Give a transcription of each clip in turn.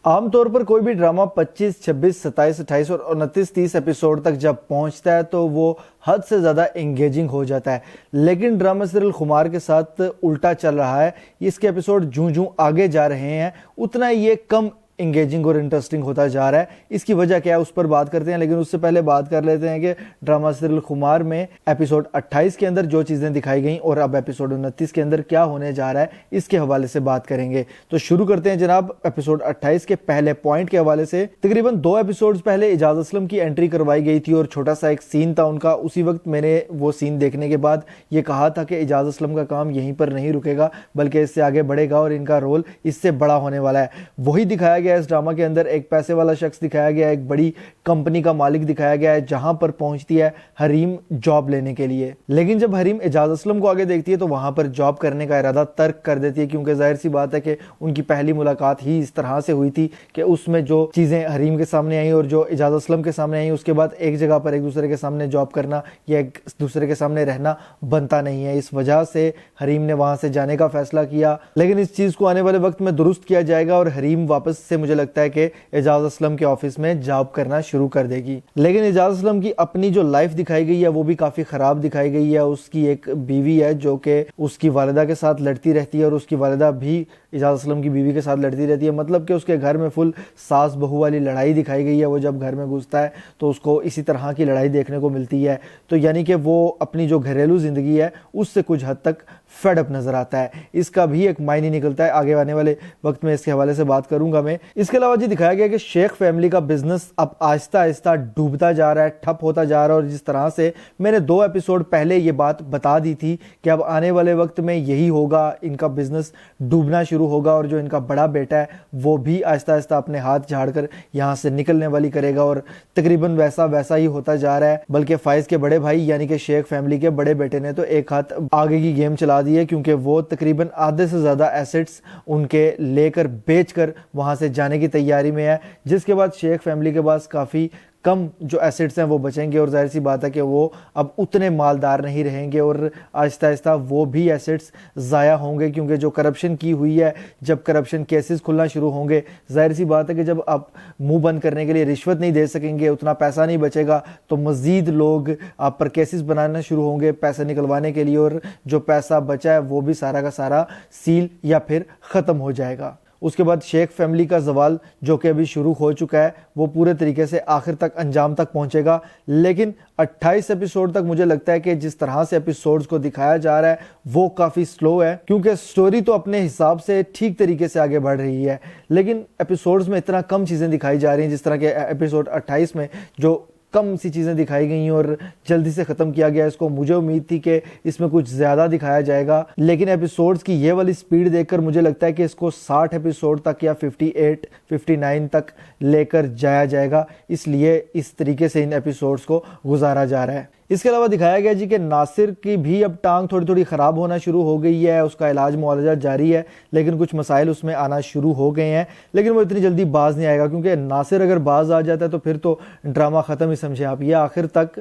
عام طور پر کوئی بھی ڈرامہ 25, 26, 27, 28 اور 29, 30 ایپیسوڈ تک جب پہنچتا ہے تو وہ حد سے زیادہ انگیجنگ ہو جاتا ہے، لیکن ڈرامہ سیریل خمار کے ساتھ الٹا چل رہا ہے۔ اس کے ایپیسوڈ جوں آگے جا رہے ہیں اتنا یہ کم انگیجنگ اور انٹرسٹنگ ہوتا جا رہا ہے۔ اس کی وجہ کیا ہے اس پر بات کرتے ہیں، لیکن اس سے پہلے بات کر لیتے ہیں کہ ڈرامہ سیریل خمار میں ایپیسوڈ 28 کے اندر جو چیزیں دکھائی گئیں اور اب ایپیسوڈ 29 کے اندر کیا ہونے جا رہا ہے اس کے حوالے سے بات کریں گے۔ تو شروع کرتے ہیں جناب ایپیسوڈ 28 کے پہلے پوائنٹ کے حوالے سے۔ تقریباً 2 ایپیسوڈز پہلے اعجاز اسلم کی انٹری کروائی گئی تھی اور چھوٹا سا ایک سین تھا ان کا۔ اسی وقت میں نے وہ سین دیکھنے کے بعد یہ کہا تھا کہ اعجاز اسلم کا کام یہیں پر نہیں رکے گا بلکہ اس سے آگے بڑھے گا اور ان کا رول اس سے بڑا ہونے والا ہے۔ وہی دکھایا گیا اس ڈرامہ کے اندر، ایک پیسے والا شخص دکھایا گیا، ایک بڑی کمپنی کا مالک دکھایا گیا ہے جہاں پر پہنچتی ہے حریم جاب لینے کے لیے۔ لیکن جب حریم اعجاز اسلم کو آگے دیکھتی ہے تو وہاں پر جاب کرنے کا ارادہ ترک کر دیتی ہے، کیونکہ ظاہر سی بات ہے کہ ان کی پہلی ملاقات ہی اس طرح سے ہوئی تھی کہ اس میں جو چیزیں حریم کے سامنے آئیں اور جو اعجاز اسلم کے سامنے آئیں، اس کے بعد ایک جگہ پر ایک دوسرے کے سامنے جاب کرنا یا ایک دوسرے کے سامنے رہنا بنتا نہیں ہے۔ اس وجہ سے حریم نے وہاں سے جانے کا فیصلہ کیا، لیکن اس چیز کو آنے والے وقت میں درست کیا جائے گا اور حریم واپس سے مجھے لگتا ہے کہ اعجاز اسلم کے آفس میں جاب کرنا شروع کر دے گی۔ لیکن اعجاز اسلم کی اپنی جو لائف دکھائی گئی ہے وہ بھی کافی خراب دکھائی گئی ہے۔ اس کی ایک بیوی ہے جو کہ اس کی والدہ کے ساتھ لڑتی رہتی ہے اور اس کی والدہ بھی اعجاز اسلم کی بیوی کے ساتھ لڑتی رہتی ہے، مطلب کہ اس کے گھر میں فل ساس بہو والی لڑائی دکھائی گئی ہے۔ وہ جب گھر میں گھستا ہے تو اس کو اسی طرح کی لڑائی دیکھنے کو ملتی ہے، تو یعنی کہ وہ اپنی جو گھریلو زندگی ہے اس سے کچھ حد تک فیڈ اپ نظر آتا ہے۔ اس کا بھی ایک معنی نکلتا ہے، آگے آنے والے وقت میں اس کے حوالے سے بات کروں گا میں۔ اس کے علاوہ جی دکھایا گیا کہ شیخ فیملی کا بزنس اب آہستہ آہستہ ڈوبتا جا رہا ہے، ٹھپ ہوتا جا رہا ہے، اور جس طرح سے میں نے 2 ایپیسوڈ پہلے یہ بات بتا دی تھی کہ اب آنے والے وقت میں یہی ہوگا، ان کا بزنس ڈوبنا شروع ہوگا اور جو ان کا بڑا بیٹا ہے وہ بھی آہستہ آہستہ اپنے ہاتھ جھاڑ کر یہاں سے نکلنے والی کرے گا، اور تقریباً ویسا ہی ہوتا جا رہا ہے۔ بلکہ فائز کے بڑے بھائی یعنی کہ شیخ فیملی کے بڑے بیٹے نے تو ایک ہاتھ آگے کی گیم چلا دی ہے، کیونکہ وہ تقریباً آدھے سے زیادہ ایسٹس ان کے لے کر بیچ کر وہاں سے جانے کی تیاری میں ہے، جس کے بعد شیخ فیملی کے پاس کافی کم جو ایسٹس ہیں وہ بچیں گے، اور ظاہر سی بات ہے کہ وہ اب اتنے مالدار نہیں رہیں گے اور آہستہ آہستہ وہ بھی ایسٹس ضائع ہوں گے، کیونکہ جو کرپشن کی ہوئی ہے، جب کرپشن کیسز کھلنا شروع ہوں گے، ظاہر سی بات ہے کہ جب آپ منہ بند کرنے کے لیے رشوت نہیں دے سکیں گے، اتنا پیسہ نہیں بچے گا، تو مزید لوگ آپ پر کیسز بنانا شروع ہوں گے پیسے نکلوانے کے لیے، اور جو پیسہ بچا ہے وہ بھی سارا کا سارا سیل یا پھر ختم ہو جائے گا۔ اس کے بعد شیخ فیملی کا زوال جو کہ ابھی شروع ہو چکا ہے وہ پورے طریقے سے آخر تک انجام تک پہنچے گا، لیکن 28 ایپیسوڈ تک مجھے لگتا ہے کہ جس طرح سے ایپیسوڈز کو دکھایا جا رہا ہے وہ کافی سلو ہے، کیونکہ سٹوری تو اپنے حساب سے ٹھیک طریقے سے آگے بڑھ رہی ہے، لیکن ایپیسوڈز میں اتنا کم چیزیں دکھائی جا رہی ہیں، جس طرح کہ ایپیسوڈ 28 میں جو کم سی چیزیں دکھائی گئی ہیں اور جلدی سے ختم کیا گیا، اس کو مجھے امید تھی کہ اس میں کچھ زیادہ دکھایا جائے گا، لیکن ایپیسوڈز کی یہ والی سپیڈ دیکھ کر مجھے لگتا ہے کہ اس کو 60 ایپیسوڈ تک یا 58 59 تک لے کر جایا جائے گا، اس لیے اس طریقے سے ان ایپیسوڈز کو گزارا جا رہا ہے۔ اس کے علاوہ دکھایا گیا جی کہ ناصر کی بھی اب ٹانگ تھوڑی خراب ہونا شروع ہو گئی ہے، اس کا علاج معالجہ جاری ہے، لیکن کچھ مسائل اس میں آنا شروع ہو گئے ہیں، لیکن وہ اتنی جلدی باز نہیں آئے گا، کیونکہ ناصر اگر باز آ جاتا ہے تو پھر تو ڈرامہ ختم ہی سمجھے آپ، یہ آخر تک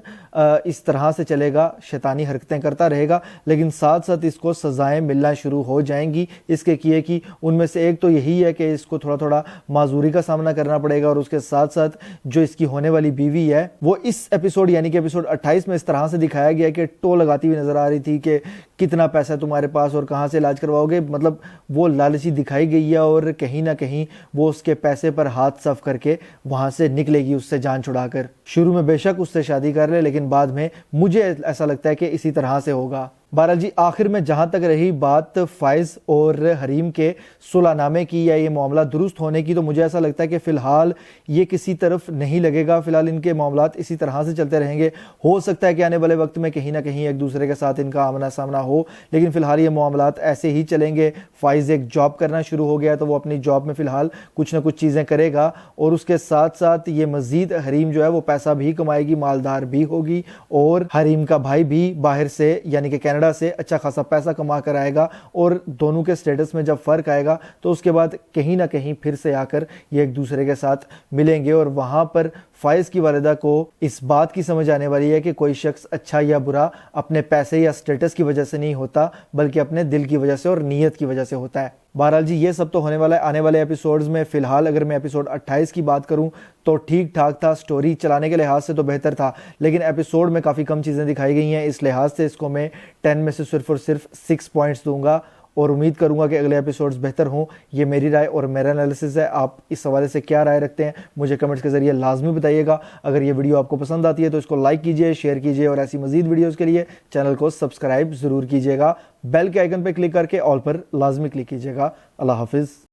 اس طرح سے چلے گا، شیطانی حرکتیں کرتا رہے گا، لیکن ساتھ ساتھ اس کو سزائیں ملنا شروع ہو جائیں گی اس کے کیے کی۔ ان میں سے ایک تو یہی ہے کہ اس کو تھوڑا معذوری کا سامنا کرنا پڑے گا، اور اس کے ساتھ ساتھ جو اس کی ہونے والی بیوی ہے وہ اس ایپیسوڈ یعنی کہ ایپیسوڈ 28 میں اس طرح سے دکھایا گیا کہ ٹو لگاتی ہوئی نظر آ رہی تھی کہ کتنا پیسہ تمہارے پاس اور کہاں سے علاج کرواؤ گے، مطلب وہ لالچی دکھائی گئی ہے، اور کہیں نہ کہیں وہ اس کے پیسے پر ہاتھ صف کر کے وہاں سے نکلے گی اس سے جان چھڑا کر۔ شروع میں بے شک اس سے شادی کر لے، لیکن بعد میں مجھے ایسا لگتا ہے کہ اسی طرح سے ہوگا۔ بہرحال جی آخر میں جہاں تک رہی بات فائز اور حریم کے صلح نامے کی یا یہ معاملہ درست ہونے کی، تو مجھے ایسا لگتا ہے کہ فی الحال یہ کسی طرف نہیں لگے گا، فی الحال ان کے معاملات اسی طرح سے چلتے رہیں گے۔ ہو سکتا ہے کہ آنے والے وقت میں کہیں نہ کہیں ایک دوسرے کے ساتھ ان کا آمنا سامنا ہو، لیکن فی الحال یہ معاملات ایسے ہی چلیں گے۔ فائز ایک جاب کرنا شروع ہو گیا تو وہ اپنی جاب میں فی الحال کچھ نہ کچھ چیزیں کرے گا، اور اس کے ساتھ ساتھ یہ مزید حریم جو ہے وہ پیسہ بھی کمائے گی، مالدار بھی ہوگی، اور حریم کا بھائی بھی باہر سے یعنی کہ کینیڈا سے اچھا خاصا پیسہ کما کر آئے گا، اور دونوں کے سٹیٹس میں جب فرق آئے گا تو اس کے بعد کہیں نہ کہیں پھر سے آ کر یہ ایک دوسرے کے ساتھ ملیں گے، اور وہاں پر فائز کی والدہ کو اس بات کی سمجھ آنے والی ہے کہ کوئی شخص اچھا یا برا اپنے پیسے یا سٹیٹس کی وجہ سے نہیں ہوتا، بلکہ اپنے دل کی وجہ سے اور نیت کی وجہ سے ہوتا ہے۔ بہرحال جی یہ سب تو ہونے والا ہے آنے والے ایپیسوڈز میں. فی الحال اگر میں ایپیسوڈ 28 کی بات کروں تو ٹھیک ٹھاک تھا, سٹوری چلانے کے لحاظ سے تو بہتر تھا, لیکن ایپیسوڈ میں کافی کم چیزیں دکھائی گئی ہیں. اس لحاظ سے اس کو میں 10 میں سے صرف اور صرف 6 پوائنٹس دوں گا, اور امید کروں گا کہ اگلے ایپیسوڈز بہتر ہوں. یہ میری رائے اور میرا انالیسس ہے. آپ اس حوالے سے کیا رائے رکھتے ہیں مجھے کمنٹس کے ذریعے لازمی بتائیے گا. اگر یہ ویڈیو آپ کو پسند آتی ہے تو اس کو لائک کیجئے, شیئر کیجئے, اور ایسی مزید ویڈیوز کے لیے چینل کو سبسکرائب ضرور کیجئے گا. بیل کے آئیکن پہ کلک کر کے آل پر لازمی کلک کیجئے گا. اللہ حافظ.